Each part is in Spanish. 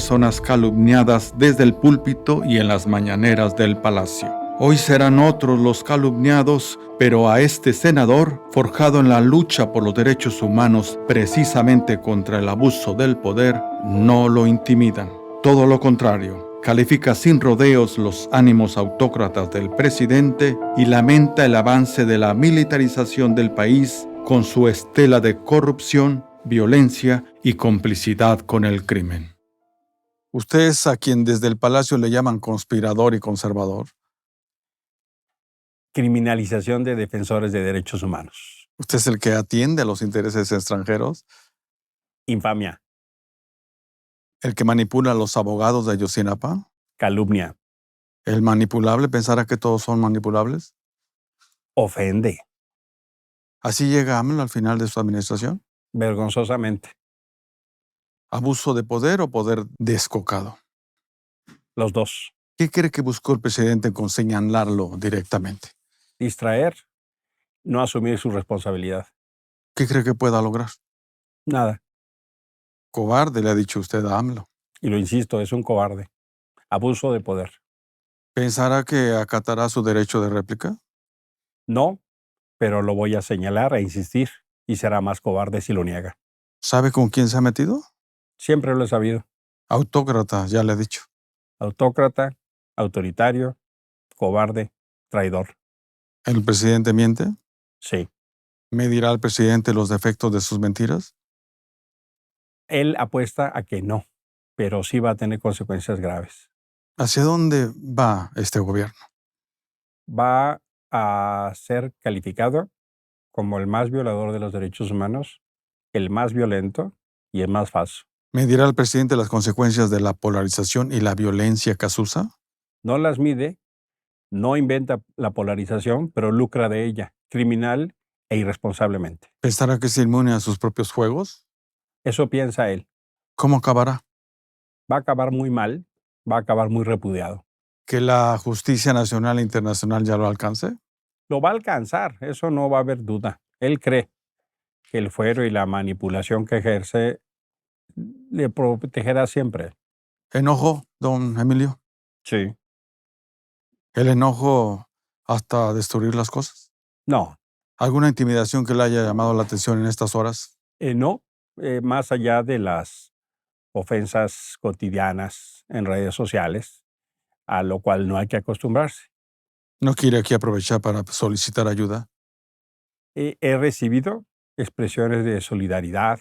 personas calumniadas desde el púlpito y en las mañaneras del palacio. Hoy serán otros los calumniados, pero a este senador, forjado en la lucha por los derechos humanos precisamente contra el abuso del poder, no lo intimidan. Todo lo contrario, califica sin rodeos los ánimos autócratas del presidente y lamenta el avance de la militarización del país con su estela de corrupción, violencia y complicidad con el crimen. ¿Usted es a quien desde el palacio le llaman conspirador y conservador? Criminalización de defensores de derechos humanos. ¿Usted es el que atiende a los intereses extranjeros? Infamia. ¿El que manipula a los abogados de Ayotzinapa? Calumnia. ¿El manipulable pensará que todos son manipulables? Ofende. ¿Así llega AMLO al final de su administración? Vergonzosamente. ¿Abuso de poder o poder descocado? Los dos. ¿Qué cree que buscó el presidente con señalarlo directamente? Distraer, no asumir su responsabilidad. ¿Qué cree que pueda lograr? Nada. Cobarde, le ha dicho usted a AMLO. Y lo insisto, es un cobarde. Abuso de poder. ¿Pensará que acatará su derecho de réplica? No, pero lo voy a señalar e insistir, y será más cobarde si lo niega. ¿Sabe con quién se ha metido? Siempre lo he sabido. Autócrata, ya le he dicho. Autócrata, autoritario, cobarde, traidor. ¿El presidente miente? Sí. ¿Me dirá el presidente los defectos de sus mentiras? Él apuesta a que no, pero sí va a tener consecuencias graves. ¿Hacia dónde va este gobierno? Va a ser calificado como el más violador de los derechos humanos, el más violento y el más falso. ¿Me dirá el presidente las consecuencias de la polarización y la violencia que asusa? No las mide, no inventa la polarización, pero lucra de ella, criminal e irresponsablemente. ¿Pensará que es inmune a sus propios juegos? Eso piensa él. ¿Cómo acabará? Va a acabar muy mal, va a acabar muy repudiado. ¿Que la justicia nacional e internacional ya lo alcance? Lo va a alcanzar, eso no va a haber duda. Él cree que el fuero y la manipulación que ejerce le protegerá siempre. ¿Enojo, don Emilio? Sí. ¿El enojo hasta destruir las cosas? No, ¿Alguna intimidación que le haya llamado la atención en estas horas? no, más allá de las ofensas cotidianas en redes sociales, a lo cual no hay que acostumbrarse. ¿No quiere aquí aprovechar para solicitar ayuda? He recibido expresiones de solidaridad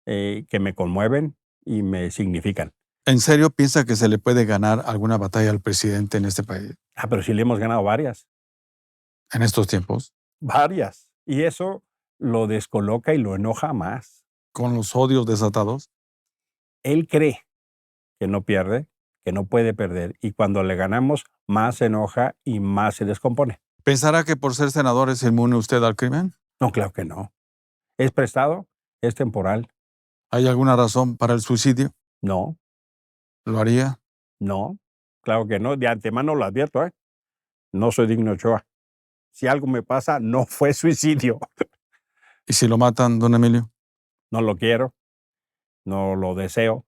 que me conmueven y me significan. ¿En serio piensa que se le puede ganar alguna batalla al presidente en este país Pero sí le hemos ganado varias. en estos tiempos? Varias. Y eso lo descoloca y lo enoja más. ¿Con los odios desatados? Él cree que no pierde, que no puede perder, y cuando le ganamos, más se enoja y más se descompone. ¿Pensará que por ser senador es inmune usted al crimen? No, claro que no. ¿Es prestado? ¿Es temporal? ¿Hay alguna razón para el suicidio? No, ¿Lo haría? no, claro que no. De antemano lo advierto, ¿eh? No soy digno Ochoa. Si algo me pasa, no fue suicidio. ¿Y si lo matan, don Emilio? No lo quiero, no lo deseo.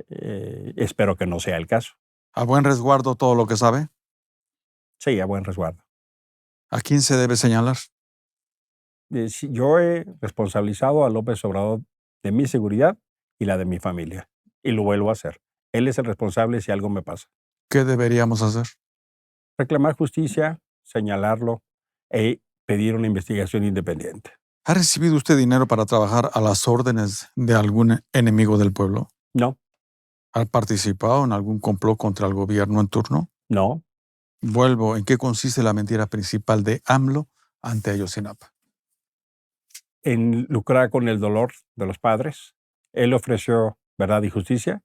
Espero que no sea el caso. ¿A buen resguardo todo lo que sabe? Sí, a buen resguardo. ¿A quién se debe señalar? Sí, yo he responsabilizado a López Obrador de mi seguridad y la de mi familia. Y lo vuelvo a hacer. Él es el responsable si algo me pasa. ¿Qué deberíamos hacer? Reclamar justicia, señalarlo e pedir una investigación independiente. ¿Ha recibido usted dinero para trabajar a las órdenes de algún enemigo del pueblo? No, ¿Ha participado en algún complot contra el gobierno en turno? no. Vuelvo, ¿en qué consiste la mentira principal de AMLO ante Ayotzinapa? En lucrar con el dolor de los padres. Él ofreció verdad y justicia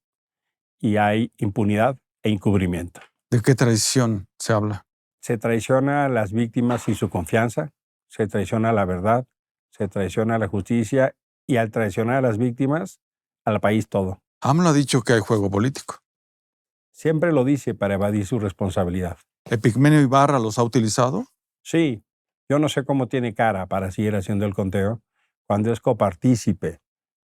y hay impunidad e encubrimiento. ¿De qué traición se habla? Se traiciona a las víctimas y su confianza, se traiciona la verdad, se traiciona la justicia y al traicionar a las víctimas, al país todo. AMLO ha dicho que hay juego político. Siempre lo dice para evadir su responsabilidad. ¿Epigmenio Ibarra los ha utilizado? Sí, yo no sé cómo tiene cara para seguir haciendo el conteo cuando es copartícipe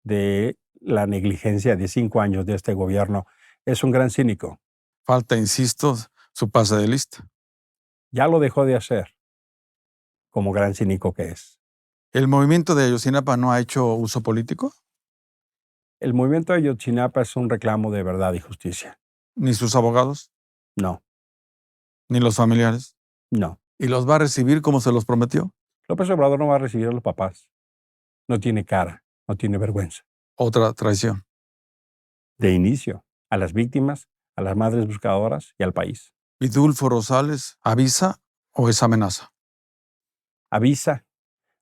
de la negligencia de 5 años de este gobierno. Es un gran cínico. Falta, insisto, su pase de lista. Ya lo dejó de hacer, como gran cínico que es. ¿El movimiento de Ayotzinapa no ha hecho uso político? El movimiento de Ayotzinapa es un reclamo de verdad y justicia. ¿Ni sus abogados? No, ¿Ni los familiares? no. ¿Y los va a recibir como se los prometió? López Obrador no va a recibir a los papás. No tiene cara, no tiene vergüenza. Otra traición. De inicio, a las víctimas, a las madres buscadoras y al país. ¿Vidulfo Rosales avisa o es amenaza? Avisa,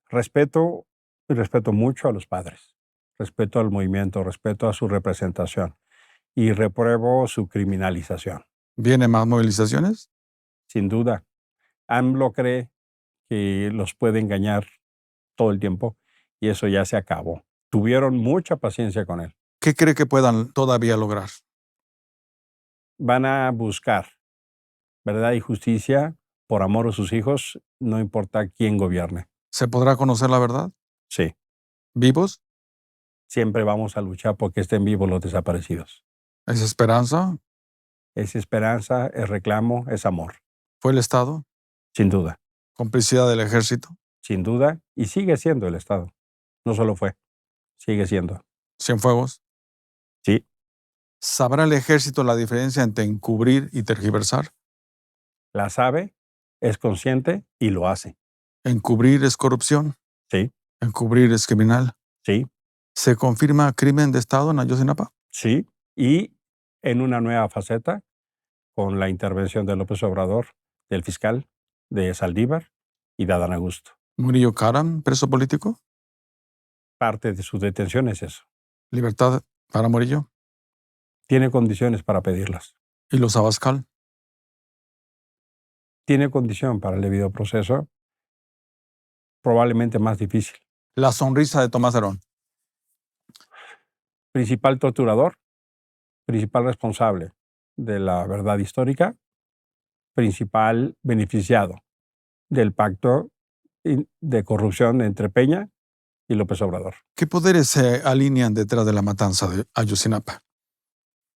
respeto y respeto mucho a los padres. Respeto al movimiento, respeto a su representación y repruebo su criminalización. ¿Vienen más movilizaciones? Sin duda, AMLO cree que los puede engañar todo el tiempo y eso ya se acabó. Tuvieron mucha paciencia con él. ¿Qué cree que puedan todavía lograr? Van a buscar verdad y justicia por amor a sus hijos, no importa quién gobierne. ¿Se podrá conocer la verdad? Sí, ¿Vivos? siempre vamos a luchar porque estén vivos los desaparecidos. ¿Es esperanza? Es esperanza, es reclamo, es amor. ¿Fue el Estado? Sin duda, ¿Complicidad del ejército? sin duda, y sigue siendo el Estado. No solo fue, sigue siendo. ¿Cienfuegos? Sí, ¿Sabrá el ejército la diferencia entre encubrir y tergiversar? la sabe, es consciente y lo hace. ¿Encubrir es corrupción? Sí, ¿Encubrir es criminal? sí, ¿Se confirma crimen de Estado en Ayotzinapa? sí. Y en una nueva faceta, con la intervención de López Obrador, del fiscal, de Saldívar y de Adán Augusto. ¿Murillo Karam, preso político? Parte de su detención es eso. ¿Libertad para Murillo? Tiene condiciones para pedirlas. ¿Y los Abascal? Tiene condición para el debido proceso, probablemente más difícil. La sonrisa de Tomás Herón. Principal torturador, principal responsable de la verdad histórica, principal beneficiado del pacto de corrupción entre Peña y López Obrador. ¿Qué poderes se alinean detrás de la matanza de Ayotzinapa?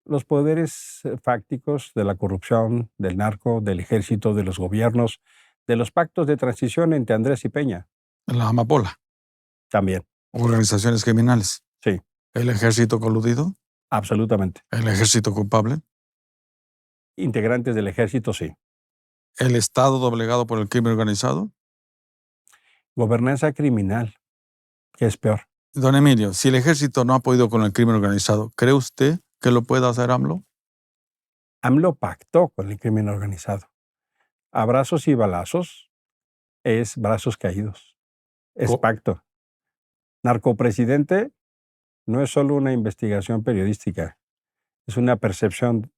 Los poderes fácticos de la corrupción, del narco, del ejército, de los gobiernos, de los pactos de transición entre Andrés y Peña, La amapola. también. Organizaciones criminales. Sí, ¿El ejército coludido? absolutamente. ¿El ejército culpable? Integrantes del ejército, sí. ¿El Estado doblegado por el crimen organizado? Gobernanza criminal, que es peor. Don Emilio, si el ejército no ha podido con el crimen organizado, ¿cree usted que lo pueda hacer AMLO? AMLO pactó con el crimen organizado. Abrazos y balazos es brazos caídos. Es Co- pacto. Narcopresidente no es solo una investigación periodística, es una percepción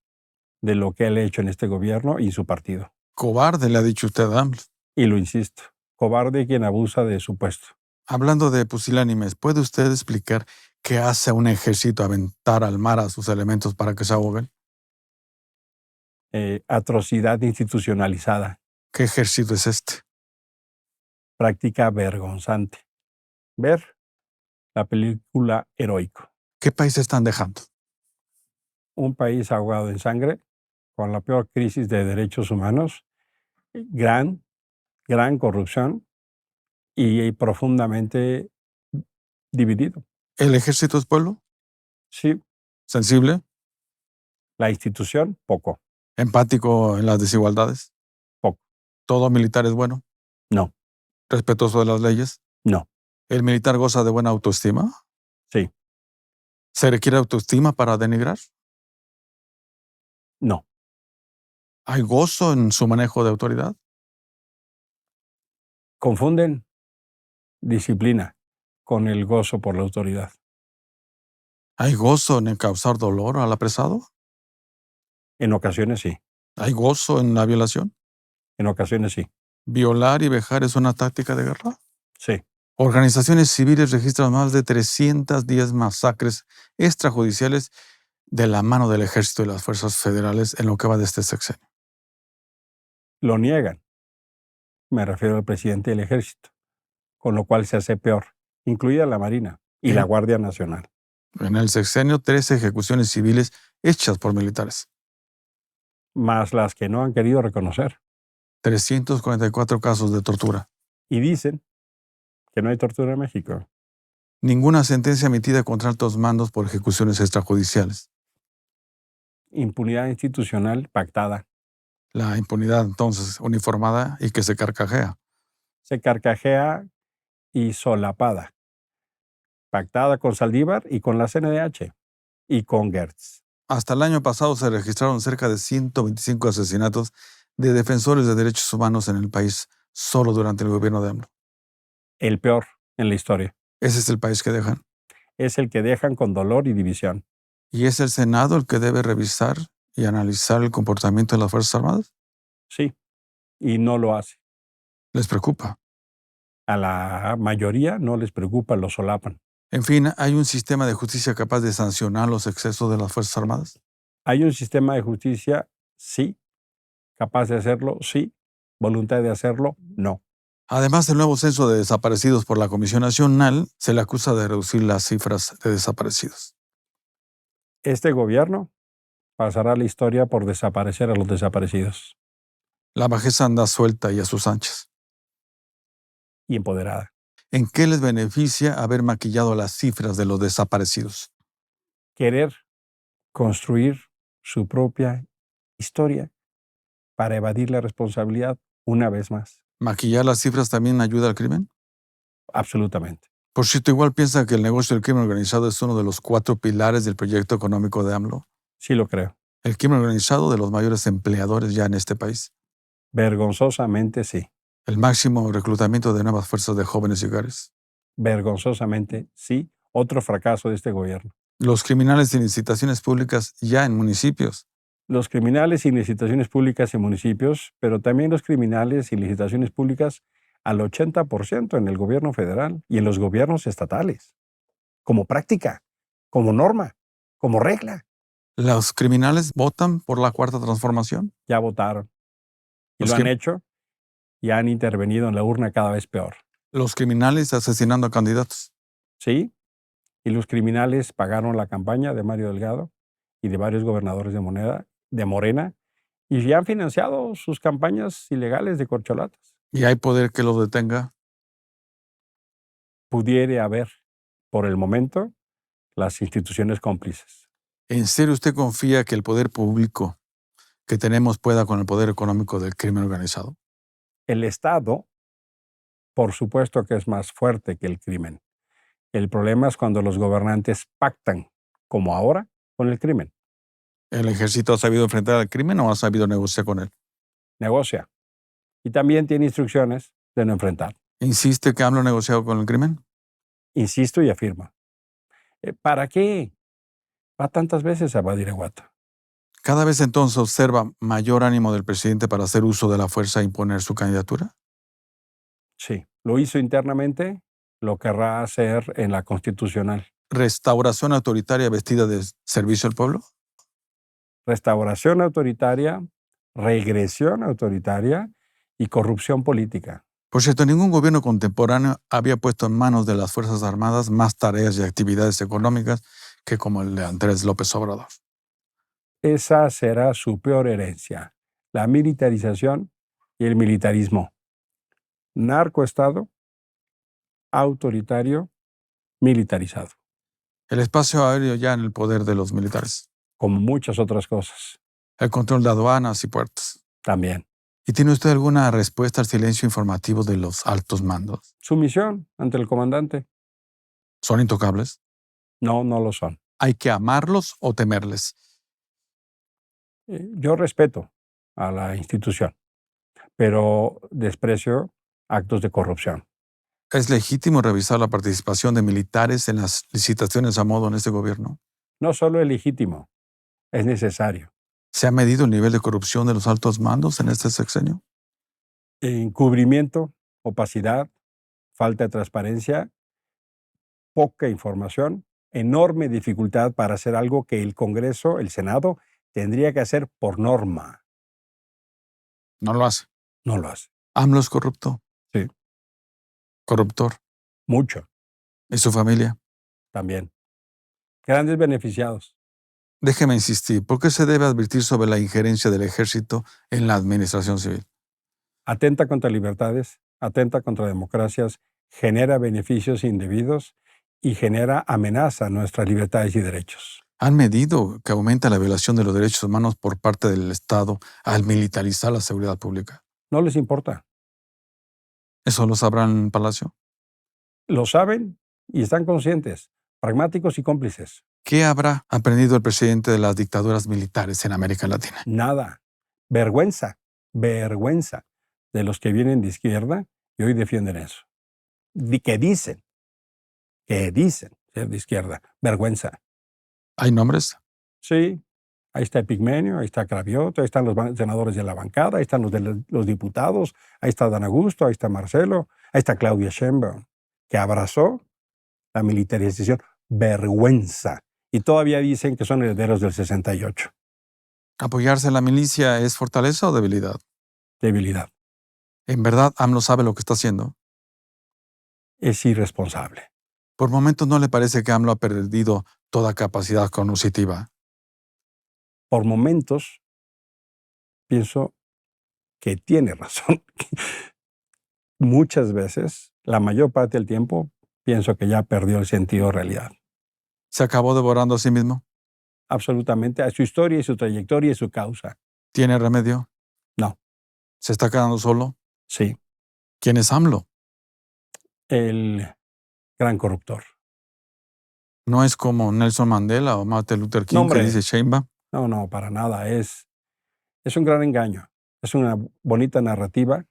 de lo que él ha hecho en este gobierno y su partido. Cobarde, le ha dicho usted a AMLO. Y lo insisto, cobarde quien abusa de su puesto. Hablando de pusilánimes, ¿puede usted explicar qué hace un ejército aventar al mar a sus elementos para que se ahoguen? Atrocidad institucionalizada, ¿Qué ejército es este? práctica vergonzante. Ver la película Heroico. ¿Qué país están dejando? Un país ahogado en sangre, con la peor crisis de derechos humanos, gran corrupción y profundamente dividido. ¿El ejército es pueblo? Sí, ¿Sensible? la institución, poco, ¿Empático en las desigualdades? poco. ¿Todo militar es bueno? No, ¿Respetuoso de las leyes? no, ¿El militar goza de buena autoestima? sí, ¿Se requiere autoestima para denigrar? no. ¿Hay gozo en su manejo de autoridad? Confunden disciplina con el gozo por la autoridad. ¿Hay gozo en el causar dolor al apresado? En ocasiones sí, ¿Hay gozo en la violación? en ocasiones sí, ¿Violar y vejar es una táctica de guerra? sí. Organizaciones civiles registran más de 310 masacres extrajudiciales de la mano del ejército y las fuerzas federales en lo que va de este sexenio. Lo niegan. Me refiero al presidente del ejército, con lo cual se hace peor, incluida la Marina y la El, Guardia Nacional. En el sexenio, 13 ejecuciones civiles hechas por militares. Más las que no han querido reconocer. 344 casos de tortura. Y dicen que no hay tortura en México. Ninguna sentencia emitida contra altos mandos por ejecuciones extrajudiciales. Impunidad institucional pactada. La impunidad, entonces, uniformada y que se carcajea. Se carcajea y solapada. Pactada con Saldívar y con la CNDH y con Gertz. Hasta el año pasado se registraron cerca de 125 asesinatos de defensores de derechos humanos en el país, solo durante el gobierno de AMLO. El peor en la historia. Ese es el país que dejan. Es el que dejan con dolor y división. ¿Y es el Senado el que debe revisar y analizar el comportamiento de las Fuerzas Armadas? Sí, y no lo hace. ¿Les preocupa? A la mayoría no les preocupa, lo solapan. En fin, ¿hay un sistema de justicia capaz de sancionar los excesos de las Fuerzas Armadas? ¿Hay un sistema de justicia? Sí. ¿Capaz de hacerlo? Sí. ¿Voluntad de hacerlo? No. Además del nuevo censo de desaparecidos por la Comisión Nacional, se le acusa de reducir las cifras de desaparecidos. Este gobierno pasará la historia por desaparecer a los desaparecidos. La bajeza anda suelta y a sus anchas. Y empoderada. ¿En qué les beneficia haber maquillado las cifras de los desaparecidos? Querer construir su propia historia para evadir la responsabilidad una vez más. ¿Maquillar las cifras también ayuda al crimen? Absolutamente. Por cierto, igual piensa que el negocio del crimen organizado es uno de los 4 pilares del proyecto económico de AMLO. Sí lo creo. El crimen organizado de los mayores empleadores ya en este país. Vergonzosamente sí. El máximo reclutamiento de nuevas fuerzas de jóvenes y hogares. Vergonzosamente sí. Otro fracaso de este gobierno. Los criminales sin licitaciones públicas ya en municipios. Los criminales sin licitaciones públicas en municipios, pero también los criminales sin licitaciones públicas al 80% en el gobierno federal y en los gobiernos estatales. Como práctica, como norma, como regla. ¿Los criminales votan por la Cuarta Transformación? Ya votaron. Y Los lo han que- hecho y han intervenido en la urna cada vez peor. Los criminales asesinando a candidatos. ¿Sí? Y los criminales pagaron la campaña de Mario Delgado y de varios gobernadores de Morena, y ya han financiado sus campañas ilegales de corcholatas. ¿Y hay poder que los detenga? Pudiera haber, por el momento, las instituciones cómplices. ¿En serio usted confía que el poder público que tenemos pueda con el poder económico del crimen organizado? El Estado, por supuesto que es más fuerte que el crimen. El problema es cuando los gobernantes pactan, como ahora, con el crimen. ¿El ejército ha sabido enfrentar al crimen o ha sabido negociar con él? Negocia. Y también tiene instrucciones de no enfrentar. ¿Insiste que AMLO ha negociado con el crimen? Insisto y afirmo. ¿Para qué va tantas veces a Badiraguato? ¿Cada vez entonces observa mayor ánimo del presidente para hacer uso de la fuerza e imponer su candidatura? Sí, lo hizo internamente, lo querrá hacer en la constitucional. ¿Restauración autoritaria vestida de servicio al pueblo? Restauración autoritaria, regresión autoritaria y corrupción política. Por cierto, ningún gobierno contemporáneo había puesto en manos de las Fuerzas Armadas más tareas y actividades económicas que como el de Andrés López Obrador. Esa será su peor herencia, la militarización y el militarismo. Narcoestado, autoritario, militarizado, El espacio aéreo ya en el poder de los militares. como muchas otras cosas El control de aduanas y puertos. también. ¿Y tiene usted alguna respuesta al silencio informativo de los altos mandos? Sumisión ante el comandante. ¿Son intocables? No, no lo son. ¿Hay que amarlos o temerles? Yo respeto a la institución, pero desprecio actos de corrupción. ¿Es legítimo revisar la participación de militares en las licitaciones a modo en este gobierno? No solo es legítimo, es necesario. ¿Se ha medido el nivel de corrupción de los altos mandos en este sexenio? Encubrimiento, opacidad, falta de transparencia, poca información, enorme dificultad para hacer algo que el Congreso, el Senado, tendría que hacer por norma. No lo hace. No lo hace. ¿AMLO es corrupto? Sí. Corruptor. Mucho ¿Y su familia? también. Grandes beneficiados. Déjeme insistir, ¿por qué se debe advertir sobre la injerencia del ejército en la administración civil? Atenta contra libertades, atenta contra democracias, genera beneficios indebidos y genera amenaza a nuestras libertades y derechos. ¿Han medido que aumenta la violación de los derechos humanos por parte del Estado al militarizar la seguridad pública? No les importa. ¿Eso lo sabrán en el Palacio? Lo saben y están conscientes, pragmáticos y cómplices. ¿Qué habrá aprendido el presidente de las dictaduras militares en América Latina? Nada. Vergüenza de los que vienen de izquierda y hoy defienden eso. Que dicen ser de izquierda. Vergüenza. ¿Hay nombres? Sí, ahí está Epigmenio, ahí está Cravioto, ahí están los senadores de la bancada, ahí están los diputados, ahí está Dan Augusto, ahí está Marcelo, ahí está Claudia Sheinbaum, que abrazó la militarización. Vergüenza. Y todavía dicen que son herederos del 68. ¿Apoyarse en la milicia es fortaleza o debilidad? Debilidad. ¿En verdad AMLO sabe lo que está haciendo? Es irresponsable. ¿Por momentos no le parece que AMLO ha perdido toda capacidad cognitiva? Por momentos pienso que tiene razón. Muchas veces, la mayor parte del tiempo, pienso que ya perdió el sentido de realidad. ¿Se acabó devorando a sí mismo? Absolutamente, a su historia y su trayectoria y su causa. ¿Tiene remedio? No. ¿Se está quedando solo? Sí, ¿Quién es AMLO? el gran corruptor. ¿No es como Nelson Mandela o Martin Luther King, No, hombre. que dice Sheinbaum? No, para nada. Es un gran engaño. Es una bonita narrativa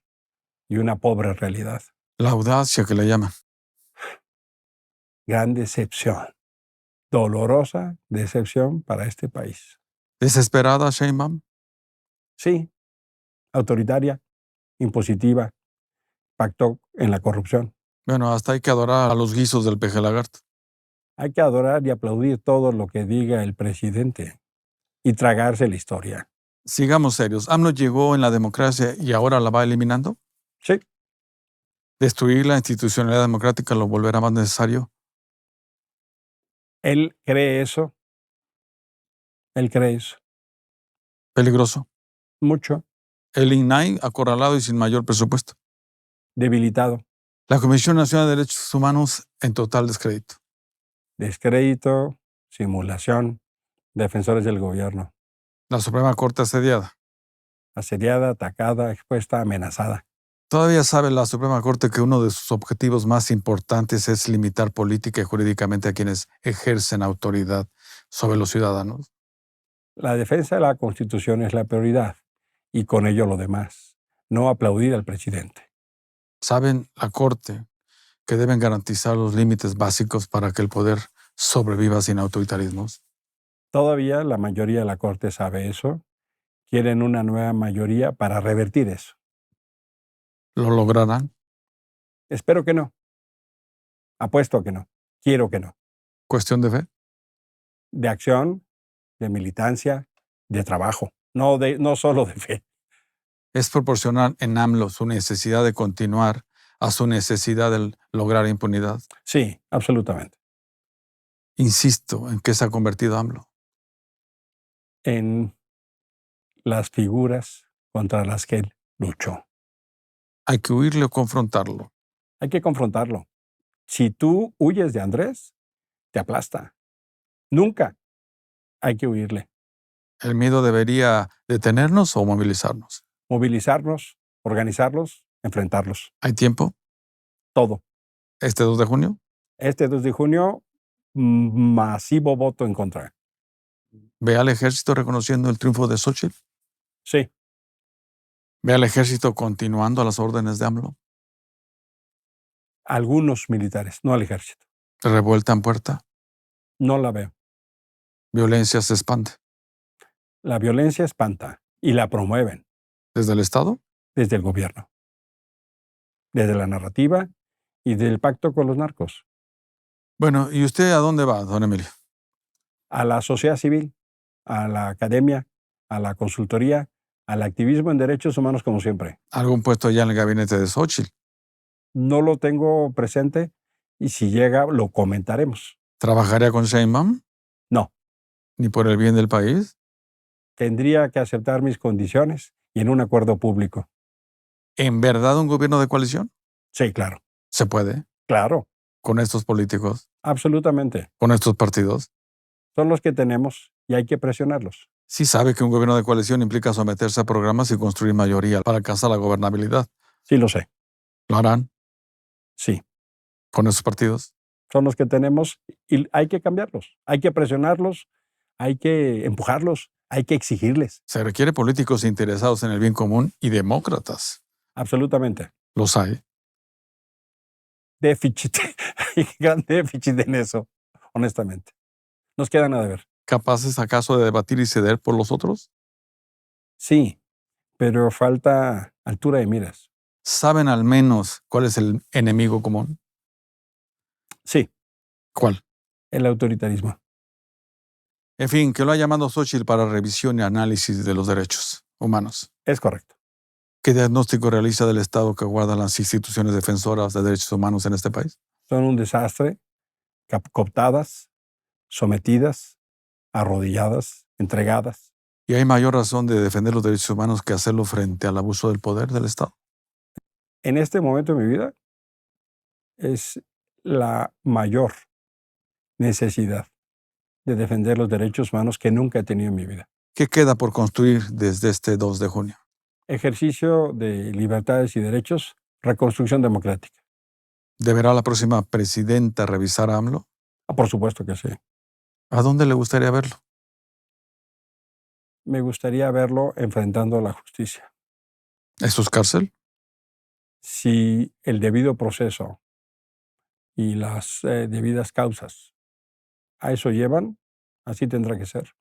y una pobre realidad. La audacia que le llaman. Gran decepción. Dolorosa decepción para este país. ¿Desesperada Sheinbaum? Sí, autoritaria, impositiva, pactó en la corrupción. Bueno, hasta hay que adorar a los guisos del peje lagarto. Hay que adorar y aplaudir todo lo que diga el presidente y tragarse la historia. Sigamos serios. ¿AMLO llegó en la democracia y ahora la va eliminando? Sí, ¿Destruir la institucionalidad democrática lo volverá más necesario? él cree eso. Él cree eso. ¿Peligroso? Mucho. El INAI acorralado y sin mayor presupuesto. Debilitado. La Comisión Nacional de Derechos Humanos en total descrédito. Descrédito, simulación, defensores del gobierno. La Suprema Corte asediada. Asediada, atacada, expuesta, amenazada. Todavía sabe la Suprema Corte que uno de sus objetivos más importantes es limitar política y jurídicamente a quienes ejercen autoridad sobre los ciudadanos. La defensa de la Constitución es la prioridad y con ello lo demás. No aplaudir al presidente. Saben la Corte que deben garantizar los límites básicos para que el poder sobreviva sin autoritarismos. Todavía la mayoría de la Corte sabe eso. Quieren una nueva mayoría para revertir eso. ¿Lo lograrán? Espero que no. Apuesto a que no. Quiero que no. ¿Cuestión de fe? De acción, de militancia, de trabajo. No solo de fe. Es proporcional en AMLO su necesidad de continuar a su necesidad de lograr impunidad. Sí, absolutamente. Insisto en que se ha convertido AMLO. En las figuras contra las que él luchó. Hay que huirle o confrontarlo. Hay que confrontarlo. Si tú huyes de Andrés, te aplasta. Nunca. Hay que huirle. ¿El miedo debería detenernos o movilizarnos? Movilizarnos, organizarlos, enfrentarlos. ¿Hay tiempo? Todo. ¿Este 2 de junio? Este 2 de junio, masivo voto en contra. ¿Ve al ejército reconociendo el triunfo de Xóchitl? Sí, ¿Ve al ejército continuando a las órdenes de AMLO? algunos militares, no al ejército. ¿Revuelta en puerta? No la veo. ¿Violencia se expande? La violencia espanta y la promueven ¿Desde el Estado? desde el gobierno, desde la narrativa y del pacto con los narcos. Bueno, ¿y usted a dónde va, don Emilio? A la sociedad civil, a la academia, a la consultoría, al activismo en derechos humanos como siempre. ¿Algún puesto ya en el gabinete de Xóchitl? No lo tengo presente y si llega lo comentaremos. ¿Trabajaría con Sheinbaum? No, ¿Ni por el bien del país? tendría que aceptar mis condiciones y en un acuerdo público. ¿En verdad un gobierno de coalición? Sí, claro, Se puede, claro, con estos políticos, absolutamente. con estos partidos. Son los que tenemos y hay que presionarlos. Sí sabe que un gobierno de coalición implica someterse a programas y construir mayoría para alcanzar la gobernabilidad. Sí, lo sé. ¿Lo harán Sí, con estos partidos? son los que tenemos y hay que cambiarlos. Hay que presionarlos, hay que empujarlos, hay que exigirles. Se requiere políticos interesados en el bien común y demócratas. Absolutamente. Los hay. Déficit. Hay gran déficit en eso, honestamente. Nos queda nada de ver. ¿Capaces acaso de debatir y ceder por los otros? Sí, pero falta altura de miras. ¿Saben al menos cuál es el enemigo común? Sí, ¿Cuál? el autoritarismo. En fin, que lo ha llamado Xóchitl para revisión y análisis de los derechos humanos. Es correcto. ¿Qué diagnóstico realiza del estado que guardan las instituciones defensoras de derechos humanos en este país? Son un desastre, cooptadas, sometidas, arrodilladas, entregadas. ¿Y hay mayor razón de defender los derechos humanos que hacerlo frente al abuso del poder del Estado? En este momento de mi vida es la mayor necesidad de defender los derechos humanos que nunca he tenido en mi vida. ¿Qué queda por construir desde este 2 de junio? Ejercicio de libertades y derechos, reconstrucción democrática. ¿Deberá la próxima presidenta revisar a AMLO? Por supuesto que sí. ¿A dónde le gustaría verlo? Me gustaría verlo enfrentando a la justicia. ¿Eso es cárcel? Si el debido proceso y las debidas causas a eso llevan, así tendrá que ser.